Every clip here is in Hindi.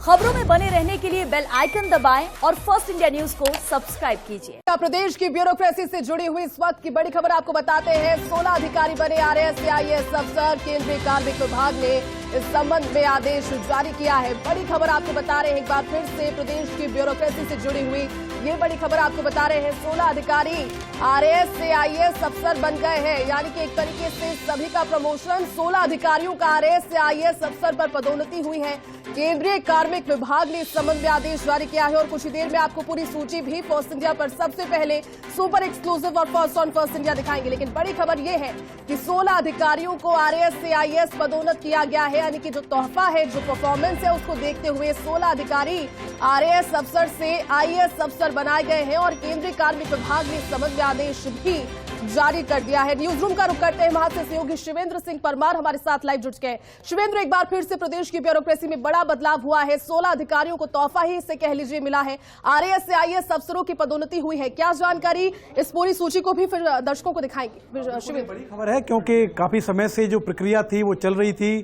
खबरों में बने रहने के लिए बेल आइकन दबाएं और फर्स्ट इंडिया न्यूज को सब्सक्राइब कीजिए। प्रदेश की ब्यूरोक्रेसी से जुड़ी हुई इस वक्त की बड़ी खबर आपको बताते हैं। 16 अधिकारी बने आरएएस से आईएएस अफसर। केंद्रीय कार्मिक विभाग ने इस संबंध में आदेश जारी किया है। बड़ी खबर आपको बता रहे हैं, एक बार फिर से प्रदेश की ब्यूरोक्रेसी से जुड़ी हुई ये बड़ी खबर आपको बता रहे हैं। 16 अधिकारी आरएएस से आईएएस अफसर बन गए हैं, यानी कि एक तरीके से सभी का प्रमोशन। 16 अधिकारियों का आरएएस से आईएएस अफसर पर पदोन्नति हुई है। केंद्रीय कार्मिक विभाग ने इस संबंध में आदेश जारी किया है और कुछ ही देर में आपको पूरी सूची भी फर्स्ट इंडिया पर सबसे पहले सुपर एक्सक्लूसिव और फर्स्ट ऑन फर्स्ट इंडिया दिखाएंगे। लेकिन बड़ी खबर यह है कि 16 अधिकारियों को आरएएस से आईएएस पदोन्नत किया गया है, यानी कि जो तोहफा है, जो परफॉर्मेंस है, उसको देखते हुए 16 अधिकारी आरएएस अफसर से आईएएस अफसर बनाए गए हैं और केंद्रीय कार्मिक विभाग ने इस संबंध में आदेश भी जारी कर दिया है। न्यूज रूम का रुख करते हैं, वहां से सहयोगी शिवेंद्र सिंह परमार हमारे साथ लाइव जुट गए। शिवेंद्र, एक बार फिर से प्रदेश की ब्यूरोक्रेसी में बड़ा बदलाव हुआ है। 16 अधिकारियों को तोहफा ही इसे कह लीजिए मिला है। आरएएस से आईएएस अफसरों की पदोन्नति हुई है। क्या जानकारी, इस पूरी सूची को भी फिर दर्शकों को दिखाएंगे। शिवेंद्र, बड़ी खबर है क्योंकि काफी समय से जो प्रक्रिया थी वो चल रही थी।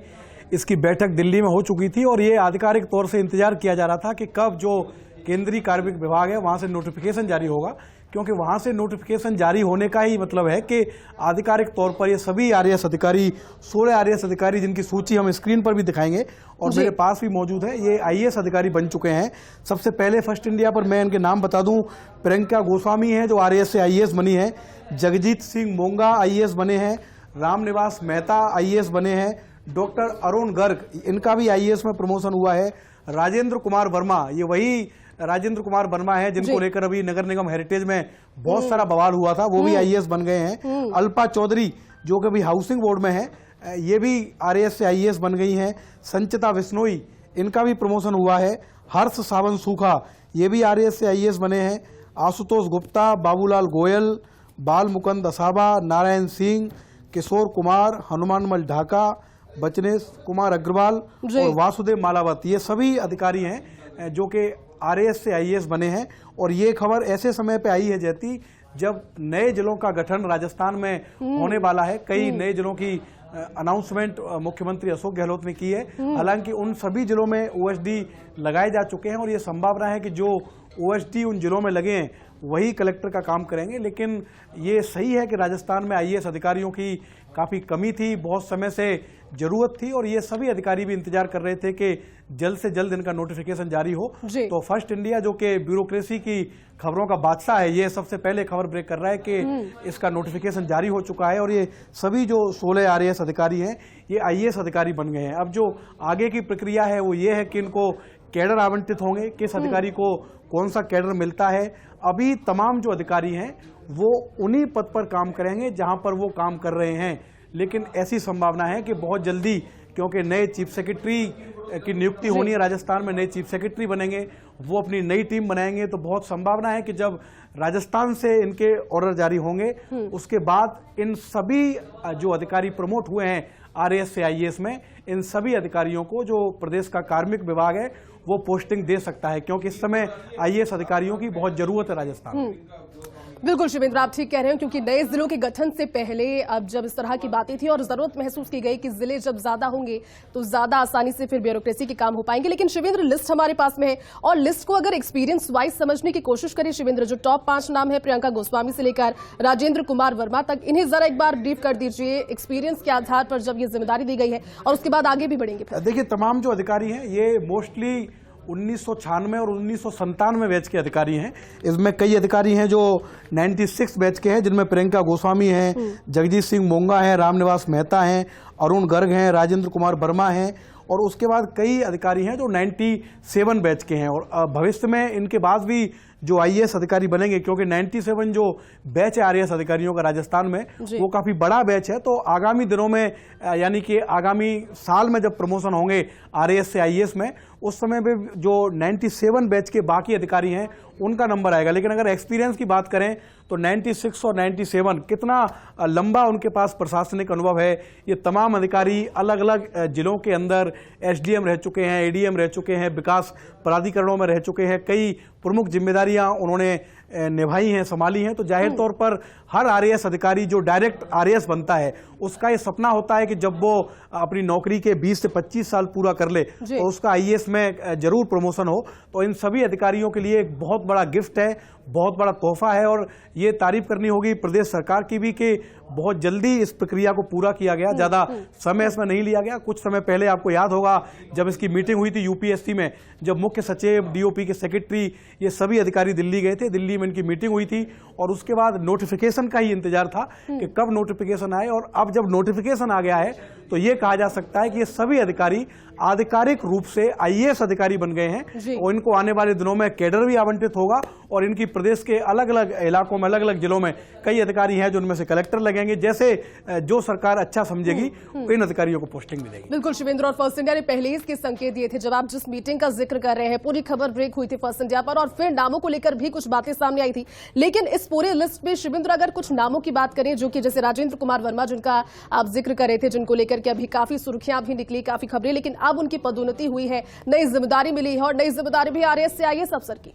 इसकी बैठक दिल्ली में हो चुकी थी और ये आधिकारिक तौर से इंतजार किया जा रहा था कि कब जो केंद्रीय कार्मिक विभाग है वहां से नोटिफिकेशन जारी होगा, क्योंकि वहां से नोटिफिकेशन जारी होने का ही मतलब है कि आधिकारिक तौर पर ये सभी आरएएस अधिकारी, 16 आरएएस अधिकारी जिनकी सूची हम स्क्रीन पर भी दिखाएंगे और मेरे पास भी मौजूद है, ये आईएएस अधिकारी बन चुके हैं। सबसे पहले फर्स्ट इंडिया पर मैं इनके नाम बता दूं, प्रियंका गोस्वामी है जो आरएएस से आईएएस बनी है, जगजीत सिंह मोंगा आईएएस बने हैं, रामनिवास मेहता आईएएस बने हैं, डॉक्टर अरुण गर्ग इनका भी आईएएस में प्रमोशन हुआ है, राजेंद्र कुमार वर्मा, ये वही राजेंद्र कुमार वर्मा है जिनको लेकर अभी नगर निगम हेरिटेज में बहुत सारा बवाल हुआ था, वो भी आईएएस बन गए हैं। अल्पा चौधरी जो कि अभी हाउसिंग बोर्ड में है, ये भी आरएएस से आईएएस बन गई हैं। संचिता विश्नोई, इनका भी प्रमोशन हुआ है। हर्ष सावंत सूखा, ये भी आरएएस से आईएएस बने हैं। आशुतोष गुप्ता, बाबूलाल गोयल, बाल मुकुंद असाबा, नारायण सिंह, किशोर कुमार, हनुमानमल ढाका, बचनेश कुमार अग्रवाल और वासुदेव मालावत, ये सभी अधिकारी हैं जो कि आरएएस से आईएएस बने हैं। और ये खबर ऐसे समय पे आई है जैती जब नए जिलों का गठन राजस्थान में होने वाला है। कई नए जिलों की अनाउंसमेंट मुख्यमंत्री अशोक गहलोत ने की है। हालांकि उन सभी जिलों में ओएसडी लगाए जा चुके हैं और ये संभावना है कि जो ओएसडी उन जिलों में लगे हैं वही कलेक्टर का काम करेंगे। लेकिन ये सही है कि राजस्थान में आईएएस अधिकारियों की काफी कमी थी, बहुत समय से जरूरत थी और ये सभी अधिकारी भी इंतजार कर रहे थे कि जल्द से जल्द इनका नोटिफिकेशन जारी हो। तो फर्स्ट इंडिया जो कि ब्यूरोक्रेसी की खबरों का बादशाह है, ये सबसे पहले खबर ब्रेक कर रहा है कि इसका नोटिफिकेशन जारी हो चुका है और ये सभी जो 16 आरएएस अधिकारी हैं ये आईएएस अधिकारी बन गए हैं। अब जो आगे की प्रक्रिया है वो ये है कि इनको कैडर आवंटित होंगे, किस अधिकारी को कौन सा कैडर मिलता है। अभी तमाम जो अधिकारी हैं वो उन्हीं पद पर काम करेंगे जहां पर वो काम कर रहे हैं, लेकिन ऐसी संभावना है कि बहुत जल्दी, क्योंकि नए चीफ सेक्रेटरी की नियुक्ति होनी है राजस्थान में, नए चीफ सेक्रेटरी बनेंगे, वो अपनी नई टीम बनाएंगे, तो बहुत संभावना है कि जब राजस्थान से इनके ऑर्डर जारी होंगे उसके बाद इन सभी जो अधिकारी प्रमोट हुए हैं आरएएस से आईएएस में, इन सभी अधिकारियों को जो प्रदेश का कार्मिक विभाग है वो पोस्टिंग दे सकता है, क्योंकि इस समय आईएएस अधिकारियों की बहुत जरूरत है राजस्थान में। बिल्कुल शिवेंद्र, आप ठीक कह रहे हैं, क्योंकि नए जिलों के गठन से पहले अब जब इस तरह की बातें थी और जरूरत महसूस की गई कि जिले जब ज्यादा होंगे तो ज्यादा आसानी से फिर ब्यूरोक्रेसी के काम हो पाएंगे। लेकिन शिवेंद्र, लिस्ट हमारे पास में है और लिस्ट को अगर एक्सपीरियंस वाइज समझने की कोशिश करें शिवेंद्र, जो टॉप 5 नाम है प्रियंका गोस्वामी से लेकर राजेंद्र कुमार वर्मा तक, इन्हें जरा एक बार ब्रीफ कर दीजिए एक्सपीरियंस के आधार पर जब ये जिम्मेदारी दी गई है और उसके बाद आगे भी बढ़ेंगे। देखिए, तमाम जो अधिकारी हैं ये मोस्टली 1996 और 1997 बैच के अधिकारी हैं। इसमें कई अधिकारी हैं जो 96 बैच के हैं, जिनमें प्रियंका गोस्वामी हैं, जगजीत सिंह मोंगा हैं, रामनिवास मेहता हैं, अरुण गर्ग हैं, राजेंद्र कुमार वर्मा हैं और उसके बाद कई अधिकारी हैं जो 97 बैच के हैं। और भविष्य में इनके बाद भी जो आईएएस अधिकारी बनेंगे, क्योंकि 97 जो बैच है आरएएस अधिकारियों का राजस्थान में वो काफी बड़ा बैच है, तो आगामी दिनों में यानी कि आगामी साल में जब प्रमोशन होंगे आरएएस से आईएएस में, उस समय पे जो 97 बैच के बाकी अधिकारी हैं उनका नंबर आएगा। लेकिन अगर एक्सपीरियंस की बात करें तो 96 और 97 कितना लंबा उनके पास प्रशासनिक अनुभव है। ये तमाम अधिकारी अलग अलग जिलों के अंदर एसडीएम रह चुके हैं, एडीएम रह चुके हैं, विकास प्राधिकरणों में रह चुके हैं, कई प्रमुख जिम्मेदारियां उन्होंने निभाई हैं, संभाली हैं, तो जाहिर तौर पर हर आरएएस अधिकारी जो डायरेक्ट आरएएस बनता है उसका ये सपना होता है कि जब वो अपनी नौकरी के 20 से 25 साल पूरा कर ले तो उसका आईएएस में जरूर प्रमोशन हो। तो इन सभी अधिकारियों के लिए एक बहुत बड़ा गिफ्ट है, बहुत बड़ा तोहफा है, और ये तारीफ करनी होगी प्रदेश सरकार की भी कि बहुत जल्दी इस प्रक्रिया को पूरा किया गया, ज्यादा समय इसमें नहीं लिया गया। कुछ समय पहले आपको याद होगा जब इसकी मीटिंग हुई थी यूपीएससी में, जब मुख्य सचिव, डीओपी के सेक्रेटरी, ये सभी अधिकारी दिल्ली गए थे, दिल्ली में इनकी मीटिंग हुई थी और उसके बाद नोटिफिकेशन का ही इंतजार था कि कब नोटिफिकेशन आए। और अब जब नोटिफिकेशन आ गया है तो ये कहा जा सकता है कि ये सभी अधिकारी आधिकारिक रूप से आईएएस अधिकारी बन गए हैं और इनको आने वाले दिनों में कैडर भी आवंटित होगा और इनकी प्रदेश के अलग अलग इलाकों में, अलग अलग जिलों में कई अधिकारी हैं जो उनमें से कलेक्टर लगेंगे। जैसे जो सरकार अच्छा समझेगी इन अधिकारियों को पोस्टिंग मिलेगी। बिल्कुल शिवेंद्र, और फर्स्ट इंडिया ने पहले ही इसके संकेत दिए थे। जब आप जिस मीटिंग का जिक्र कर रहे हैं, पूरी खबर ब्रेक हुई थी फर्स्ट इंडिया पर और फिर नामों को लेकर भी कुछ बातें सामने आई थी। लेकिन इस पूरे लिस्ट में शिवेंद्र अगर कुछ नामों की बात करें जो कि जैसे राजेंद्र कुमार वर्मा जिनका आप जिक्र कर रहे थे, जिनको लेकर के अभी काफी सुर्खियां भी निकली, काफी खबरें, लेकिन अब उनकी पदोन्नति हुई है, नई जिम्मेदारी मिली है और नई जिम्मेदारी भी आरएएस से आईएएस अफसर की।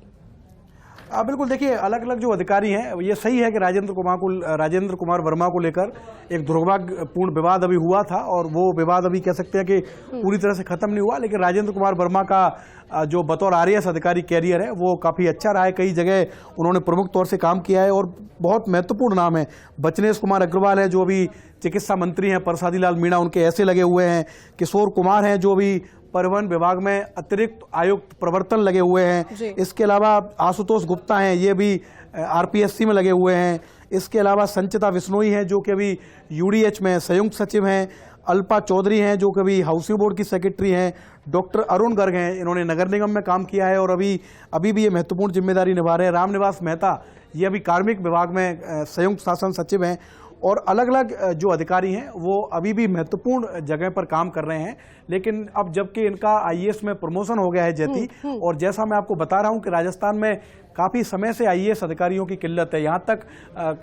बिल्कुल, देखिए अलग अलग जो अधिकारी हैं, ये सही है कि राजेंद्र कुमार वर्मा को लेकर एक दुर्भाग्यपूर्ण विवाद अभी हुआ था और वो विवाद अभी कह सकते हैं कि पूरी तरह से खत्म नहीं हुआ। लेकिन राजेंद्र कुमार वर्मा का जो बतौर आरएएस अधिकारी कैरियर है वो काफ़ी अच्छा रहा है। कई जगह उन्होंने प्रमुख तौर से काम किया है और बहुत महत्वपूर्ण नाम है। बचनेश कुमार अग्रवाल है जो अभी चिकित्सा मंत्री हैं, प्रसादी लाल मीणा उनके ऐसे लगे हुए हैं, किशोर कुमार हैं जो अभी परिवहन विभाग में अतिरिक्त आयुक्त प्रवर्तन लगे हुए हैं। इसके अलावा आशुतोष गुप्ता हैं, ये भी आरपीएससी में लगे हुए हैं। इसके अलावा संचिता विश्नोई हैं जो कि अभी यूडीएच में संयुक्त सचिव हैं। अल्पा चौधरी हैं जो कि अभी हाउसिंग बोर्ड की सेक्रेटरी हैं। डॉक्टर अरुण गर्ग हैं, इन्होंने नगर निगम में काम किया है और अभी भी ये महत्वपूर्ण जिम्मेदारी निभा रहे हैं। रामनिवास मेहता, ये अभी कार्मिक विभाग में संयुक्त शासन सचिव हैं। और अलग अलग जो अधिकारी हैं वो अभी भी महत्वपूर्ण जगह पर काम कर रहे हैं। लेकिन अब जबकि इनका आईएएस में प्रमोशन हो गया है जैती, और जैसा मैं आपको बता रहा हूं कि राजस्थान में काफ़ी समय से आईएएस अधिकारियों की किल्लत है। यहाँ तक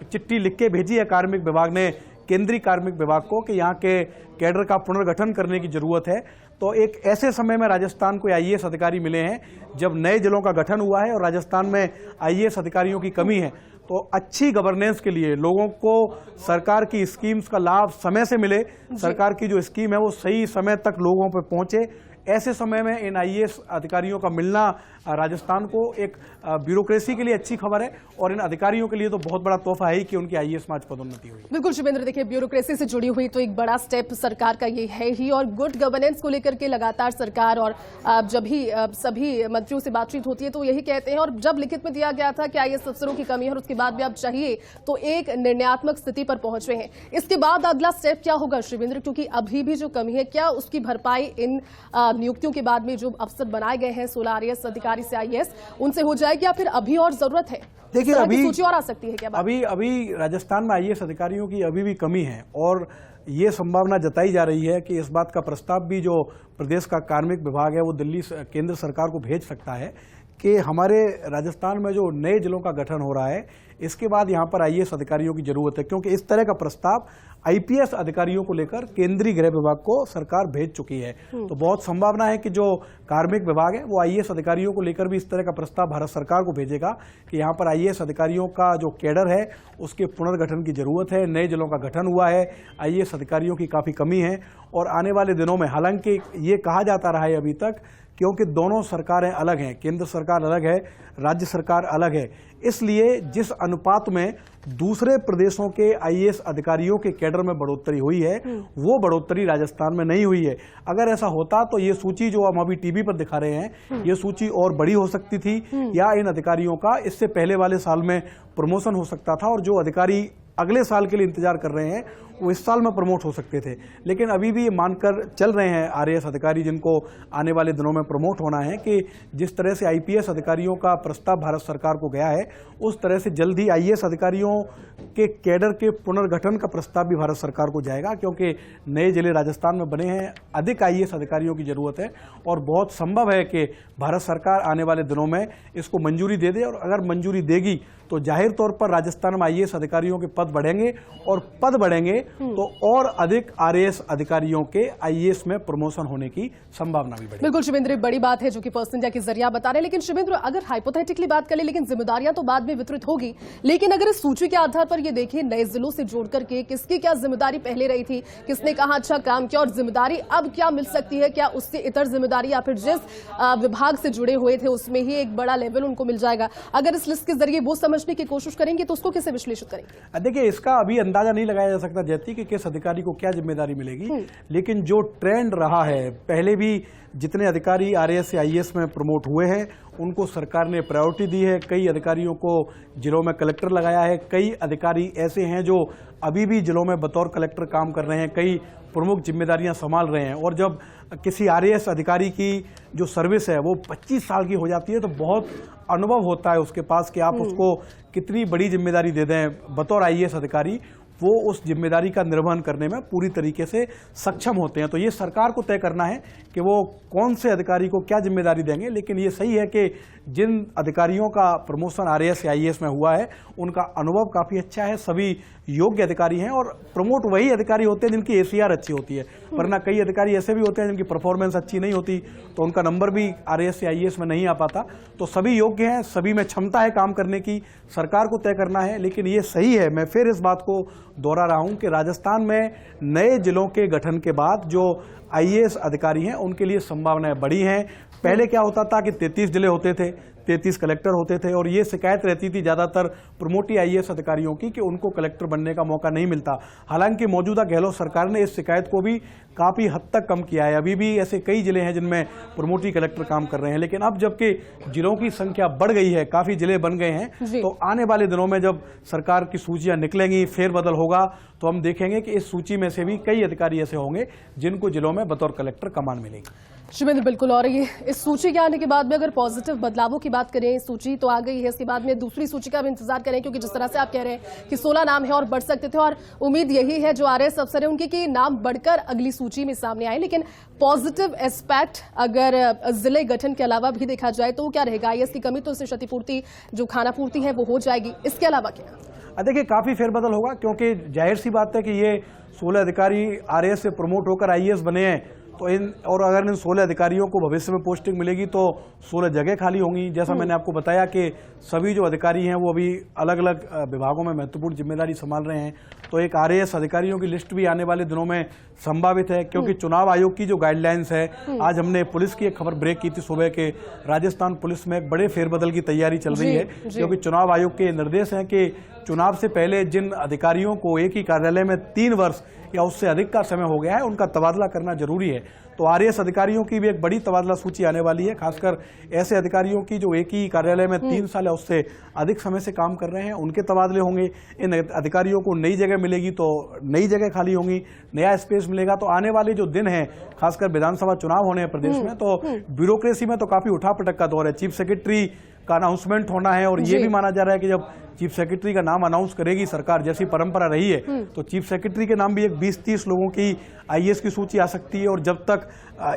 चिट्ठी लिख के भेजी है कार्मिक विभाग ने केंद्रीय कार्मिक विभाग को कि यहाँ के कैडर का पुनर्गठन करने की जरूरत है। तो एक ऐसे समय में राजस्थान को आईएएस अधिकारी मिले हैं जब नए जिलों का गठन हुआ है और राजस्थान में आईएएस अधिकारियों की कमी है। तो अच्छी गवर्नेंस के लिए, लोगों को सरकार की स्कीम्स का लाभ समय से मिले, सरकार की जो स्कीम है वो सही समय तक लोगों पर पहुंचे, ऐसे समय में इन आईएएस अधिकारियों का मिलना राजस्थान को एक ब्यूरोक्रेसी के लिए अच्छी खबर है और इन अधिकारियों के लिए तो बहुत बड़ा तोहफा है कि उनकी आईएएस में आज पदोन्नति हुई। बिल्कुल शिवेंद्र, देखिए ब्यूरोक्रेसी से जुड़ी हुई तो एक बड़ा स्टेप सरकार का ये है ही, और गुड गवर्नेंस को लेकर के लगातार सरकार और जब भी सभी मंत्रियों से बातचीत होती है तो यही कहते हैं। और जब लिखित में दिया गया था कि आईएएस अफसरों की कमी है और उसके बाद भी आप चाहिए तो एक निर्णयात्मक स्थिति पर पहुंच रहे हैं। इसके बाद अगला स्टेप क्या होगा शिवेंद्र, क्योंकि अभी भी जो कमी है क्या उसकी भरपाई इन नियुक्तियों के बाद में जो अफसर बनाए गए हैं 16 आरएएस अधिकारी से आईएएस, उनसे हो जाएगी या फिर अभी और जरूरत है? देखिए अभी सूची और आ सकती है क्या? अभी राजस्थान में आईएएस अधिकारियों की अभी भी कमी है और ये संभावना जताई जा रही है कि इस बात का प्रस्ताव भी जो प्रदेश का कार्मिक विभाग है वो दिल्ली केंद्र सरकार को भेज सकता है कि हमारे राजस्थान में जो नए जिलों का गठन हो रहा है इसके बाद यहाँ पर आईएएस अधिकारियों की जरूरत है, क्योंकि इस तरह का प्रस्ताव आईपीएस अधिकारियों को लेकर केंद्रीय गृह विभाग को सरकार भेज चुकी है। तो बहुत संभावना है कि जो कार्मिक विभाग है वो आईएएस अधिकारियों को लेकर भी इस तरह का प्रस्ताव भारत सरकार को भेजेगा कि यहाँ पर आईएएस अधिकारियों का जो कैडर है उसके पुनर्गठन की जरूरत है। नए जिलों का गठन हुआ है, आईएएस अधिकारियों की काफ़ी कमी है और आने वाले दिनों में, हालांकि ये कहा जाता रहा है अभी तक, क्योंकि दोनों सरकारें अलग हैं, केंद्र सरकार अलग है, राज्य सरकार अलग है, इसलिए जिस अनुपात में दूसरे प्रदेशों के आईएएस अधिकारियों के कैडर में बढ़ोतरी हुई है वो बढ़ोतरी राजस्थान में नहीं हुई है। अगर ऐसा होता तो ये सूची जो हम अभी टीवी पर दिखा रहे हैं ये सूची और बड़ी हो सकती थी या इन अधिकारियों का इससे पहले वाले साल में प्रमोशन हो सकता था और जो अधिकारी अगले साल के लिए इंतजार कर रहे हैं वो इस साल में प्रमोट हो सकते थे। लेकिन अभी भी ये मानकर चल रहे हैं आरएएस अधिकारी जिनको आने वाले दिनों में प्रमोट होना है कि जिस तरह से आईपीएस अधिकारियों का प्रस्ताव भारत सरकार को गया है उस तरह से जल्द ही आईएएस अधिकारियों के कैडर के पुनर्गठन का प्रस्ताव भी भारत सरकार को जाएगा, क्योंकि नए जिले राजस्थान में बने हैं, अधिक आईएएस अधिकारियों की जरूरत है और बहुत संभव है कि भारत सरकार आने वाले दिनों में इसको मंजूरी दे दे और अगर मंजूरी देगी तो जाहिर तौर पर राजस्थान में आईएएस अधिकारियों के पद बढ़ेंगे, और पद बढ़ेंगे तो और अधिक आरएएस अधिकारियों के आईएएस में प्रमोशन होने की संभावना भी बढ़ेगी। बिल्कुल शिवेंद्र, बड़ी बात है जो कि पर्सन इंडिया के जरिए बता रहे हैं। लेकिन शिवेंद्र, अगर हाइपोथेटिकली बात करें, लेकिन जिम्मेदारियां तो बाद में वितरित होगी, लेकिन अगर इस सूची के आधार पर ये देखें नए जिलों से जोड़ करके किसकी क्या जिम्मेदारी पहले रही थी, किसने कहा अच्छा काम किया, और जिम्मेदारी अब क्या मिल सकती है, क्या उससे इतर जिम्मेदारी या फिर जिस विभाग से जुड़े हुए थे उसमें ही एक बड़ा लेवल उनको मिल जाएगा, अगर इस लिस्ट के जरिए वो समझने की कोशिश करेंगे तो उसको कैसे विश्लेषित करेंगे? देखिए, इसका अभी अंदाजा नहीं लगाया जा सकता जैती कि किस अधिकारी को क्या जिम्मेदारी मिलेगी, लेकिन जो ट्रेंड रहा है, पहले भी जितने अधिकारी आरएएस से आईएएस में प्रमोट हुए हैं उनको सरकार ने प्रायोरिटी दी है। कई अधिकारियों को जिलों में कलेक्टर लगाया है, कई अधिकारी ऐसे हैं जो अभी भी जिलों में बतौर कलेक्टर काम कर रहे हैं, कई प्रमुख जिम्मेदारियां संभाल रहे हैं। और जब किसी आरएएस अधिकारी की जो सर्विस है वो 25 साल की हो जाती है तो बहुत अनुभव होता है उसके पास कि आप उसको कितनी बड़ी जिम्मेदारी दे दें बतौर आईएएस अधिकारी, वो उस जिम्मेदारी का निर्वहन करने में पूरी तरीके से सक्षम होते हैं। तो ये सरकार को तय करना है कि वो कौन से अधिकारी को क्या जिम्मेदारी देंगे, लेकिन ये सही है कि जिन अधिकारियों का प्रमोशन आरएएस या आईएएस में हुआ है उनका अनुभव काफ़ी अच्छा है, सभी योग्य अधिकारी हैं, और प्रमोट वही अधिकारी होते हैं जिनकी एसीआर अच्छी होती है, वरना कई अधिकारी ऐसे भी होते हैं जिनकी परफॉर्मेंस अच्छी नहीं होती तो उनका नंबर भी आरएएस या आईएएस में नहीं आ पाता। तो सभी योग्य हैं, सभी में क्षमता है काम करने की, सरकार को तय करना है। लेकिन ये सही है, मैं फिर इस बात को दोहरा रहा हूं कि राजस्थान में नए जिलों के गठन के बाद जो आईएएस अधिकारी हैं उनके लिए संभावनाएं बड़ी हैं। पहले क्या होता था कि 33 जिले होते थे, 33 कलेक्टर होते थे, और ये शिकायत रहती थी ज़्यादातर प्रमोटी आईएएस अधिकारियों की कि उनको कलेक्टर बनने का मौका नहीं मिलता। हालांकि मौजूदा गहलोत सरकार ने इस शिकायत को भी काफ़ी हद तक कम किया है। अभी भी ऐसे कई जिले हैं जिनमें प्रमोटी कलेक्टर काम कर रहे हैं, लेकिन अब जबकि जिलों की संख्या बढ़ गई है, काफ़ी जिले बन गए हैं, तो आने वाले दिनों में जब सरकार की सूचियां निकलेंगी, फेरबदल होगा, तो हम देखेंगे कि इस सूची में से भी कई अधिकारी ऐसे होंगे जिनको जिलों में बतौर कलेक्टर कमान मिलेगी। शिवेंद्र, बिल्कुल, और ये इस सूची के आने के बाद में अगर पॉजिटिव बदलावों की बात करें, सूची तो आ गई है, इसके बाद में दूसरी सूची का भी इंतजार करें, क्योंकि जिस तरह से आप कह रहे हैं कि 16 नाम है और बढ़ सकते थे, और उम्मीद यही है जो आरएएस अफसर है उनके कि नाम बढ़कर अगली सूची में सामने आए। लेकिन पॉजिटिव एस्पेक्ट अगर जिले गठन के अलावा भी देखा जाए तो क्या रहेगा? आईएएस की कमी तो उससे क्षतिपूर्ति जो खाना पूर्ति है वो हो जाएगी, इसके अलावा क्या? देखिए, काफ़ी फेरबदल होगा, क्योंकि जाहिर सी बात है कि ये 16 अधिकारी आरएएस से प्रमोट होकर आईएएस बने हैं, तो और अगर इन 16 अधिकारियों को भविष्य में पोस्टिंग मिलेगी तो 16 जगह खाली होंगी। जैसा मैंने आपको बताया कि सभी जो अधिकारी हैं वो अभी अलग अलग विभागों में महत्वपूर्ण जिम्मेदारी संभाल रहे हैं, तो एक आरएएस अधिकारियों की लिस्ट भी आने वाले दिनों में संभावित है। क्योंकि चुनाव आयोग की जो गाइडलाइंस है, आज हमने पुलिस की एक खबर ब्रेक की थी सुबह के, राजस्थान पुलिस में एक बड़े फेरबदल की तैयारी चल रही है, क्योंकि चुनाव आयोग के निर्देश हैं कि चुनाव से पहले जिन अधिकारियों को एक ही कार्यालय में 3 वर्ष या उससे अधिक का समय हो गया है उनका तबादला करना जरूरी है। तो आरएएस अधिकारियों की भी एक बड़ी तबादला सूची आने वाली है, खासकर ऐसे अधिकारियों की जो एक ही कार्यालय में 3 साल या उससे अधिक समय से काम कर रहे हैं, उनके तबादले होंगे। इन अधिकारियों को नई जगह मिलेगी तो नई जगह खाली होंगी, नया स्पेस मिलेगा। तो आने वाले जो दिन हैं, खासकर विधानसभा चुनाव होने हैं प्रदेश में, तो ब्यूरोक्रेसी में तो काफी उठापटक का दौर है। चीफ सेक्रेटरी का अनाउंसमेंट होना है, और ये भी माना जा रहा है कि जब चीफ सेक्रेटरी का नाम अनाउंस करेगी सरकार, जैसी परंपरा रही है, तो चीफ सेक्रेटरी के नाम भी एक 20-30 लोगों की आईएएस की सूची आ सकती है। और जब तक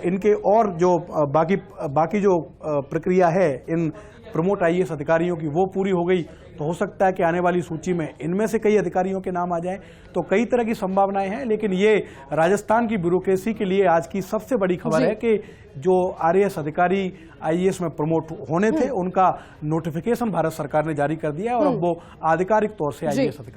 इनके और जो बाकी जो प्रक्रिया है इन प्रमोट आईएएस अधिकारियों की वो पूरी हो गई, तो हो सकता है कि आने वाली सूची में इनमें से कई अधिकारियों के नाम आ जाएं। तो कई तरह की संभावनाएं हैं, लेकिन ये राजस्थान की ब्यूरोक्रेसी के लिए आज की सबसे बड़ी खबर है कि जो आरएएस अधिकारी आईएएस में प्रमोट होने थे उनका नोटिफिकेशन भारत सरकार ने जारी कर दिया है, और अब वो आधिकारिक तौर से आईएएस अधिकारी